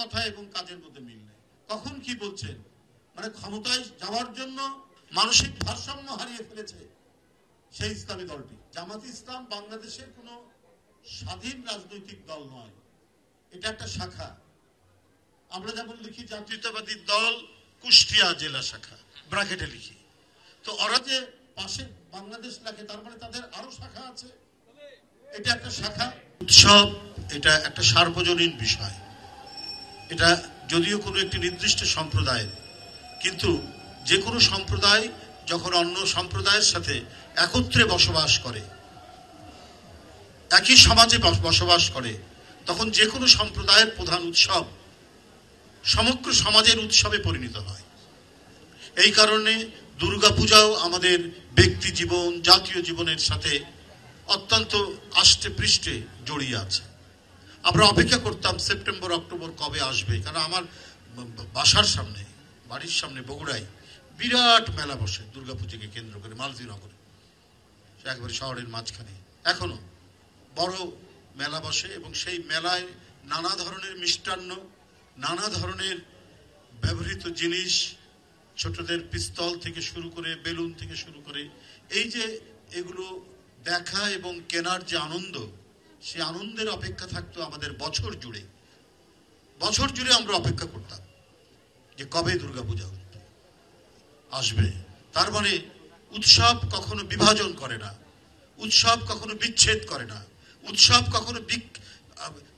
কথা এবং কাজের মধ্যে মিল নেই। কখন কি বলছেন, মানে ক্ষমতায় যাওয়ার জন্য মানসিক ভারসাম্য হারিয়ে ফেলেছে সেই ইসলামী দলটি। জামাত ইসলাম বাংলাদেশের কোনো স্বাধীন রাজনৈতিক দল নয়, এটা একটা শাখা। আমরা যেমন লিখি জাতীয়তাবাদী দল কুষ্টিয়া জেলা শাখা, ব্র্যাকেটে লিখি, তো ওরা যে পাশে বাংলাদেশ লেখে তার মানে তাদের আরো শাখা আছে, এটা একটা শাখা। উৎসব এটা একটা সার্বজনীন বিষয়, এটা যদিও কোনো একটি নির্দিষ্ট সম্প্রদায়ের, কিন্তু যে কোনো সম্প্রদায় যখন অন্য সম্প্রদায়ের সাথে একত্রে বসবাস করে, একই সমাজে বসবাস করে, তখন যে কোনো সম্প্রদায়ের প্রধান উৎসব সমগ্র সমাজের উৎসবে পরিণত হয়। এই কারণে দুর্গাপূজাও আমাদের ব্যক্তি জীবন, জাতীয় জীবনের সাথে অত্যন্ত আষ্টে পৃষ্ঠে জড়িয়ে আছে। আমরা অপেক্ষা করতাম সেপ্টেম্বর অক্টোবর কবে আসবে, কারণ আমার বাসার সামনে, বাড়ির সামনে বগুড়ায় বিরাট মেলা বসে দুর্গাপূজাকে কেন্দ্র করে, মালতীনগরে, একবারে শহরের মাঝখানে এখনো বড় মেলা বসে, এবং সেই মেলায় নানা ধরনের মিষ্টান্ন, নানা ধরনের ব্যবহৃত জিনিস, ছোটদের পিস্তল থেকে শুরু করে বেলুন থেকে শুরু করে, এই যে এগুলো দেখা এবং কেনার যে আনন্দ, সে আনন্দের অপেক্ষা থাকতো আমাদের বছর জুড়ে। বছর জুড়ে আমরা অপেক্ষা করতাম যে কবে দুর্গাপূজা আসবে। তার মানে উৎসব কখনো বিভাজন করে না, উৎসব কখনো বিচ্ছেদ করে না, উৎসব কখনো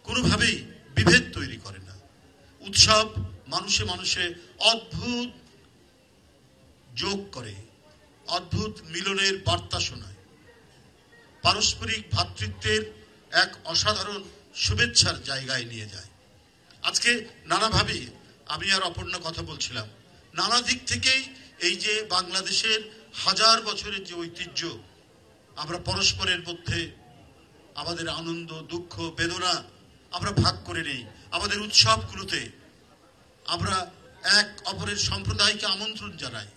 কোনোভাবেই বিভেদ তৈরি করে না। উৎসব মানুষে মানুষে অদ্ভুত যোগ করে, অদ্ভুত মিলনের বার্তা শোনায়, পারস্পরিক ভ্রাতৃত্বের এক অসাধারণ শুভেচ্ছার জায়গায় নিয়ে যায়। আজকে নানাভাবে আমি আর অপর্ণা কথা বলছিলাম, নানা দিক থেকেই এই যে বাংলাদেশের হাজার বছরের যে ঐতিহ্য, আমরা পরস্পরের মধ্যে আমাদের আনন্দ, দুঃখ, বেদনা আমরা ভাগ করে নেই। আমাদের উৎসবগুলোতে আমরা এক অপরের সম্প্রদায়কে আমন্ত্রণ জানাই।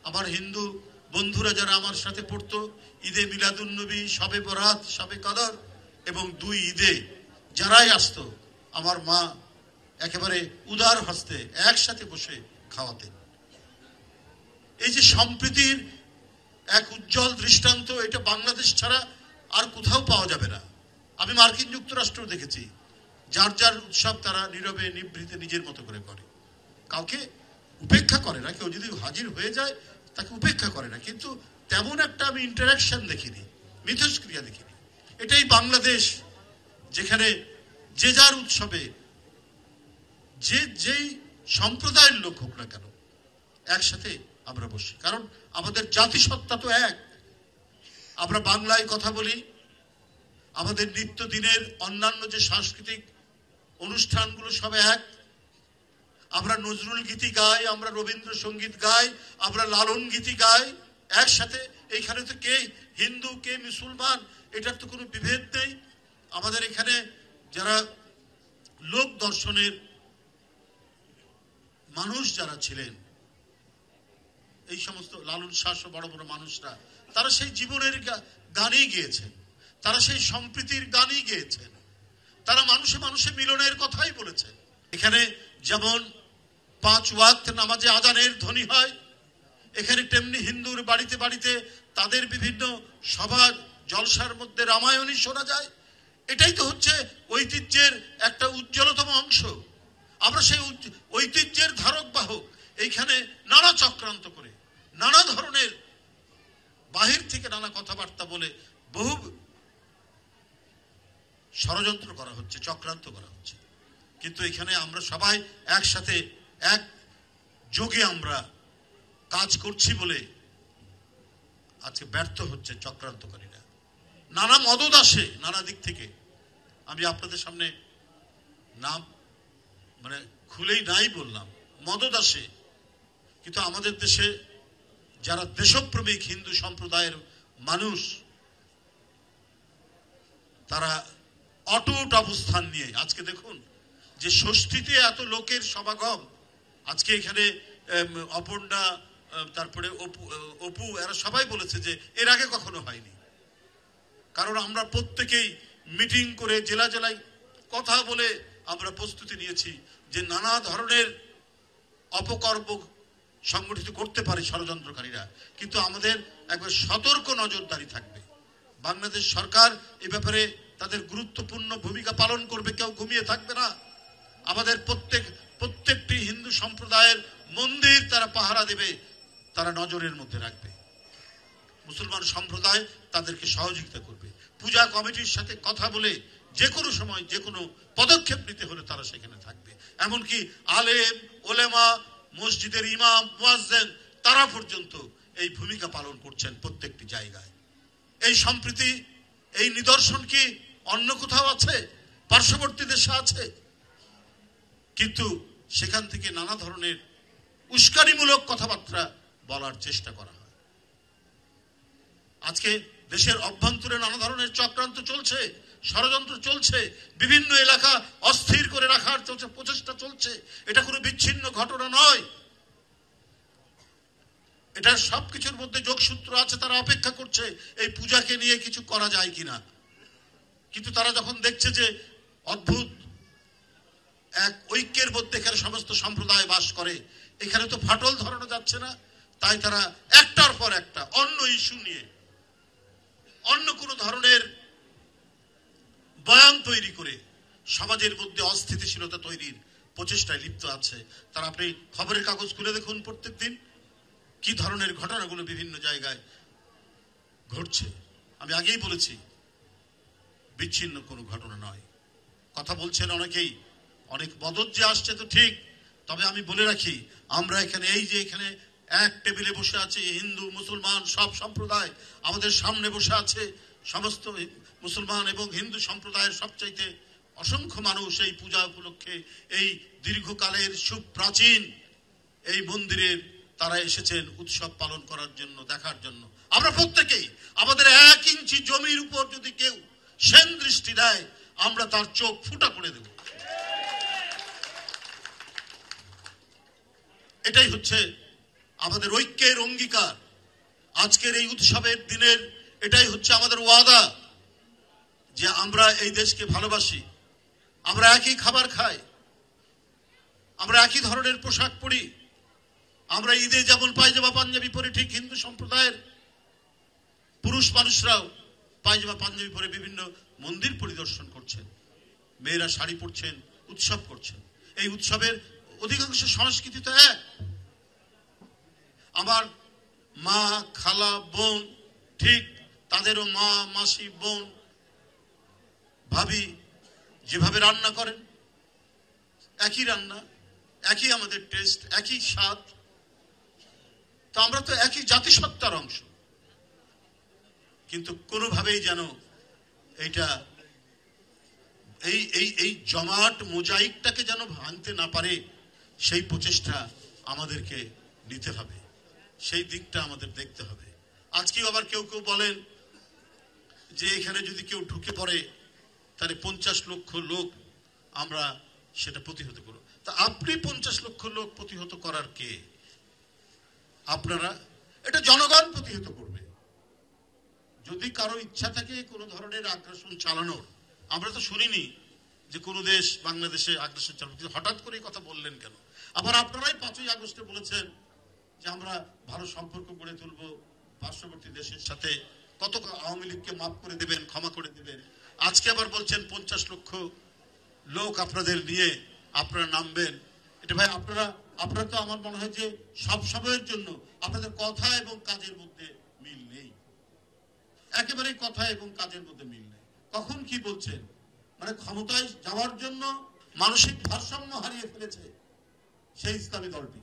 আমার হিন্দু বন্ধুরা যারা আমার সাথে পড়তো, ঈদে মিলাদুন্নবী, শবে বরাত, শবে কদর এবং দুই ঈদে যারাই আসতো, আমার মা একেবারে উদার হস্তে একসাথে বসে খাওয়াতেন। এই যে সম্প্রীতির এক উজ্জ্বল দৃষ্টান্ত, এটা বাংলাদেশ ছাড়া আর কোথাও পাওয়া যাবে না। আমি মার্কিন যুক্তরাষ্ট্র দেখেছি, যার যার উৎসব তারা নীরবে নিভৃতে নিজের মতো করে করে, কাউকে উপেক্ষা করে না। কেউ যদি হাজির হয়ে যায় তাকে উপেক্ষা করে না, কিন্তু তেমন একটা আমি ইন্টারাকশন দেখিনি, মিথস্ক্রিয়া দেখিনি। এটাই বাংলাদেশ, যেখানে যে যার উৎসবে যেই সম্প্রদায়ের লোক হোক না কেন একসাথে আমরা বসি, কারণ আমাদের জাতিসত্তা তো এক। আমরা বাংলায় কথা বলি, আমাদের নিত্যদিনের অন্যান্য যে সাংস্কৃতিক অনুষ্ঠানগুলো সব এক। আমরা নজরুল গীতি গাই, আমরা রবীন্দ্রসঙ্গীত গাই, আমরা লালন গীতি গাই একসাথে। এইখানে তো কে হিন্দু কে মুসলমান এটার তো কোনো বিভেদ নেই। আমাদের এখানে যারা লোক দর্শনের মানুষ যারা ছিলেন, এই সমস্ত লালন শাহ বড় বড় মানুষরা, তারা সেই জীবনের গানই গেয়েছেন, তারা সেই সম্প্রীতির গানই গেয়েছেন, তারা মানুষে মানুষে মিলনের কথাই বলেছেন। এখানে যেমন 5 ওয়াক্ত নামাজে আজানের ধ্বনি হয়, এখানে তেমনি হিন্দুর বাড়িতে বাড়িতে তাদের বিভিন্ন সভা জলসার মধ্যে রামায়ণই শোনা যায়। এটাই তো হচ্ছে ঐতিহ্যের একটা উজ্জ্বলতম অংশ। আমরা সেই ঐতিহ্যের ধারক বাহক। এইখানে নানা চক্রান্ত করে, নানা ধরনের বাহির থেকে নানা কথাবার্তা বলে বহু ষড়যন্ত্র করা হচ্ছে, চক্রান্ত করা হচ্ছে, কিন্তু এখানে আমরা সবাই একসাথে এক যোগে আমরা কাজ করছি বলে আজকে ব্যর্থ হচ্ছে চক্রান্তকারীরা। নানা মদত আসে নানা দিক থেকে। আমি আপনাদের সামনে নাম মানে খুলেই নাই বললাম, মদত আসে, কিন্তু আমাদের দেশে যারা দেশপ্রেমিক হিন্দু সম্প্রদায়ের মানুষ, তারা অটুট অবস্থান নিয়ে আজকে দেখুন যে ষষ্ঠীতে এত লোকের সমাগম। আজকে এখানে অপর্ণা, তারপরে অপু, এরা সবাই বলেছে যে এর আগে কখনো হয়নি। কারণ আমরা প্রত্যেকেই মিটিং করে জেলা জেলায় কথা বলে আমরা প্রস্তুতি নিয়েছি যে নানা ধরনের অপকর্ম সংগঠিত করতে পারে ষড়যন্ত্রকারীরা, কিন্তু আমাদের একবার সতর্ক নজরদারি থাকবে। বাংলাদেশ সরকার এ ব্যাপারে তাদের গুরুত্বপূর্ণ ভূমিকা পালন করবে, কেউ ঘুমিয়ে থাকবে না। আমাদের প্রত্যেকটি হিন্দু সম্প্রদায়ের মন্দির তারা পাহারা দেবে, তারা নজরের মধ্যে রাখবে। মুসলমান সম্প্রদায় তাদেরকে সহযোগিতা করবে। পূজা কমিটির সাথে কথা বলে যে কোনো সময় যে কোনো পদক্ষেপ নিতে হলে তারা সেখানে থাকবে। এমনকি আলেম ওলেমা, মসজিদের ইমাম মুয়াজ্জিন তারা পর্যন্ত এই ভূমিকা পালন করছেন প্রত্যেকটি জায়গায়। এই সম্প্রীতি, এই নিদর্শন কি অন্য কোথাও আছে? পার্শ্ববর্তী দেশে আছে, কিন্তু সেখান থেকে নানা ধরনের উস্কানিমূলক কথাবার্তা বলার চেষ্টা করা হয়। আজকে দেশের অভ্যন্তরে নানা ধরনের চক্রান্ত চলছে, ষড়যন্ত্র চলছে, বিভিন্ন এলাকা অস্থির করে রাখার প্রচেষ্টা চলছে। এটা কোনো বিচ্ছিন্ন ঘটনা নয়, এটা সবকিছুর মধ্যে যোগসূত্র আছে। তারা অপেক্ষা করছে এই পূজাকে নিয়ে কিছু করা যায় কিনা, কিন্তু তারা যখন দেখছে যে অদ্ভুত এক ঐক্যের মধ্যে এখানে সমস্ত সম্প্রদায় বাস করে, এখানে তো ফাটল ধরানো যাচ্ছে না, তাই তারা একটার পর একটা অন্য ইস্যু নিয়ে অন্য কোনো ধরনের বয়ান তৈরি করে সমাজের মধ্যে অস্থিতিশীলতা তৈরির প্রচেষ্টায় লিপ্ত আছে। তারা, আপনি খবরের কাগজ খুলে দেখুন প্রত্যেক দিন কি ধরনের ঘটনাগুলো বিভিন্ন জায়গায় ঘটছে। আমি আগেই বলেছি, বিচ্ছিন্ন কোনো ঘটনা নয়। কথা বলছেন অনেকেই, অনেক মদত যে আসছে তো ঠিক, তবে আমি বলে রাখি, আমরা এখানে এই যে এখানে এক টেবিলে বসে আছে হিন্দু মুসলমান সব সম্প্রদায়, আমাদের সামনে বসে আছে সমস্ত মুসলমান এবং হিন্দু সম্প্রদায়ের সবচাইতে অসংখ্য মানুষ এই পূজা উপলক্ষে এই দীর্ঘকালের সুপ্রাচীন এই মন্দিরের তারা এসেছেন উৎসব পালন করার জন্য, দেখার জন্য। আমরা প্রত্যেকেই আমাদের 1 ইঞ্চি জমির উপর যদি কেউ সেন দৃষ্টি দেয়, আমরা তার চোখ ফুটা করে দেব। এটাই হচ্ছে আমাদের ঐক্যের অঙ্গীকার। আজকের এই উৎসবের দিনের এটাই হচ্ছে আমাদের ওয়াদা যে আমরা এই দেশকে ভালোবাসি, আমরা একই খাবার খাই, আমরা একই ধরনের পোশাক পরি, আমরা ঈদে যেমন পায়জামা পাঞ্জাবি পরে ঠিক হিন্দু সম্প্রদায়ের পুরুষ মানুষরাও পায়জামা পাঞ্জাবি পরে বিভিন্ন মন্দির পরিদর্শন করছেন, মেয়েরা শাড়ি পরছেন, উৎসব করছেন। এই উৎসবের অধিকাংশ সংস্কৃতি তো এক। আমার মা খালা বোন ঠিক তাদেরও মা মাসি বোন ভাবি যেভাবে রান্না করেন, একই রান্না, একই আমাদের টেস্ট, একই স্বাদ। তো আমরা তো একই জাতিসত্তার অংশ, কিন্তু কোনোভাবেই যেন এইটা এই জমাট মোজাইকটাকে যেন ভাঙতে না পারে, সেই প্রচেষ্টা আমাদেরকে নিতে হবে, সেই দিকটা আমাদের দেখতে হবে। আজকেও আবার কেউ কেউ বলেন যে এখানে যদি কেউ ঢুকে পড়ে তাহলে 50 লক্ষ লোক আমরা সেটা প্রতিহত করব। তা আপনি 50 লক্ষ লোক প্রতিহত করার কে? আপনারা, এটা জনগণ প্রতিহত করবে। যদি কারো ইচ্ছা থাকে কোনো ধরনের আগ্রাসন চালানোর, আমরা তো শুনিনি যে কোনো দেশ বাংলাদেশে আগ্রাসন চালানো, হঠাৎ করে কথা বললেন কেন? আবার আপনারাই 5ই আগস্টে বলেছেন যে আমরা ভালো সম্পর্ক গড়ে তুলবো পার্শ্ববর্তী দেশের সাথে, কত আওয়ামী লীগকে মাফ করে দেবেন, ক্ষমা করে দেবেন। আজকে আবার বলছেন 50 লক্ষ লোক আপনাদের নিয়ে আপনারা নামবেন। এটা ভাই আপনারা তো আমার মনে হয় যে সব সময়ের জন্য আপনাদের কথা এবং কাজের মধ্যে মিল নেই, একেবারেই কথা এবং কাজের মধ্যে মিল নেই। কখন কি বলছেন, মানে ক্ষমতায় যাওয়ার জন্য মানসিক ভারসাম্য হারিয়ে ফেলেছে সেই ইসলামী দলটি,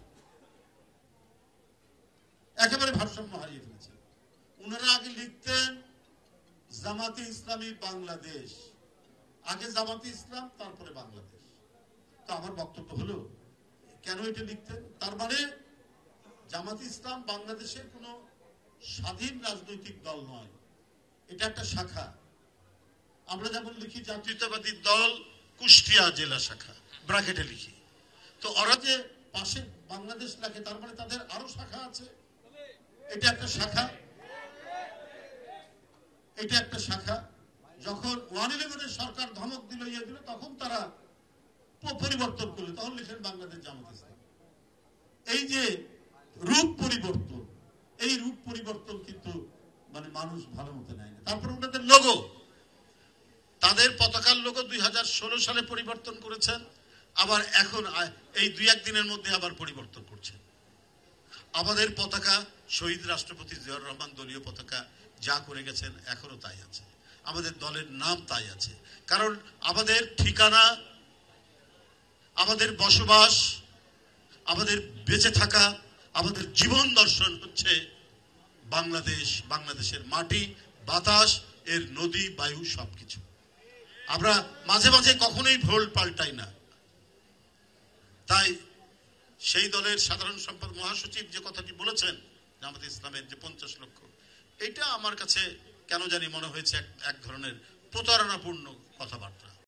একেবারে ভারসাম্য হারিয়ে ফেলেছে। উনারা আগে লিখতেন জামাতে ইসলামী বাংলাদেশ, আগে জামাতে ইসলাম তারপরে বাংলাদেশ। তো আমার বক্তব্য হলো, কেন এটা লিখতেন? তার মানে জামাতে ইসলাম বাংলাদেশের কোনো স্বাধীন রাজনৈতিক দল নয়, এটা একটা শাখা। আমরা যেমন লিখি জাতীয়তাবাদী দল কুষ্টিয়া জেলা শাখা, ব্র্যাকেটে লিখি। তো ওরা যে পাশে বাংলাদেশ লেখে, তার মানে তাদের আরো শাখা আছে। এটা একটা শাখা, এটা একটা শাখা। যখন 111-এর সরকার ধমক দিল, ইয়ে দিল, তখন তারা পরিবর্তন করলে তখন লিখেন বাংলাদেশ জামাত ইসলাম। এই যে রূপ পরিবর্তন, এই রূপ পরিবর্তন কিন্তু মানে মানুষ ভালো মতো নেয় না। তারপর ওনাদের লোগো, তাদের পতাকার লোগো 2016 সালে পরিবর্তন করেছেন, আবার এখন এই 2-1 দিনের মধ্যে আবার পরিবর্তন করছেন। আমাদের পতাকা শহীদ রাষ্ট্রপতি জিয়াউর রহমান দলীয় পতাকা যা করে গেছেন এখনো তাই আছে, আমাদের দলের নাম তাই আছে। কারণ আমাদের ঠিকানা, আমাদের বসবাস, আমাদের বেঁচে থাকা, আমাদের জীবন দর্শন হচ্ছে বাংলাদেশ, বাংলাদেশের মাটি, বাতাস, এর নদী, বায়ু, সবকিছু। আমরা মাঝে মাঝে কখনোই ভোল পাল্টাই না। তাই সেই দলের সাধারণ সম্পাদক মহাসচিব যে কথাটি বলেছেন জামাত ইসলামের যে 50 লক্ষ, এটা আমার কাছে কেন জানি মনে হয়েছে এক ধরনের প্রতারণাপূর্ণ কথাবার্তা।